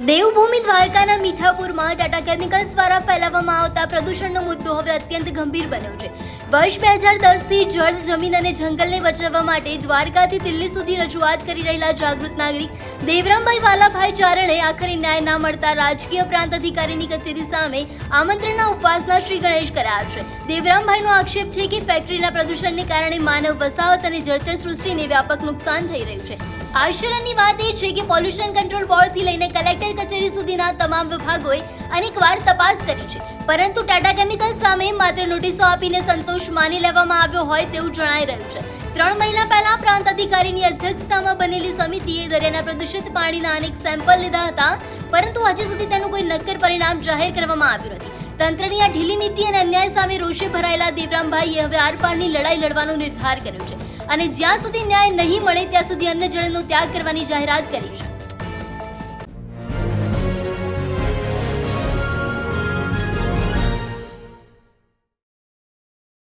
દેવભૂમિ દ્વારકાના મીઠાપુરમાં ટાટા કેમિકલ્સ દ્વારા ફેલાવવામાં આવતા પ્રદૂષણનો મુદ્દો હવે અત્યંત ગંભીર બન્યો છે। વર્ષ 2010થી જળ, જમીન અને જંગલને બચાવવા માટે દ્વારકાથી દિલ્હી સુધી રજૂઆત કરી રહેલા જાગૃત નાગરિક દેવરામભાઈ વાલાભાઈ ચારણે આખરે ન્યાય ના મળતા રાજકીય પ્રાંત અધિકારીની કચેરી સામે આમંત્રણના ઉપવાસના શ્રી ગણેશ કર્યા છે। દેવરામભાઈનો આક્ષેપ છે કે ફેક્ટરીના પ્રદૂષણને કારણે માનવ વસાહત અને જળચર સૃષ્ટિને વ્યાપક નુકસાન થઈ રહ્યું છે। આશ્ચર્યની વાત એ છે કે પોલ્યુશન કંટ્રોલ બોર્ડથી લઈને કલેક્ટર કચેરી સુધીના તમામ વિભાગોએ અનેકવાર તપાસ કરી છે, પરંતુ ટાટા કેમિકલ્સ સામે માત્ર નોટિસો આપીને સંતોષ માની લેવામાં આવ્યો હોય તેવું જણાઈ રહ્યું છે। 3 મહિના પહેલા પ્રાંત અધિકારીની અધ્યક્ષતામાં બનેલી સમિતિએ દરિયાના પ્રદૂષિત પાણીના અનેક સેમ્પલ લીધા હતા, પરંતુ હજી સુધી તેનું કોઈ નક્કર પરિણામ જાહેર કરવામાં આવ્યું નથી। તંત્રની આ ઢીલી નીતિ અને અન્યાય સામે રોષે ભરાયેલા દેવરામભાઈએ હવે આરપારની લડાઈ લડવાનો નિર્ધાર કર્યો છે અને જ્યાં સુધી ન્યાય નહીં મળે ત્યાં સુધી અન્ન જળનો ત્યાગ કરવાની જાહેરાત કરી છે।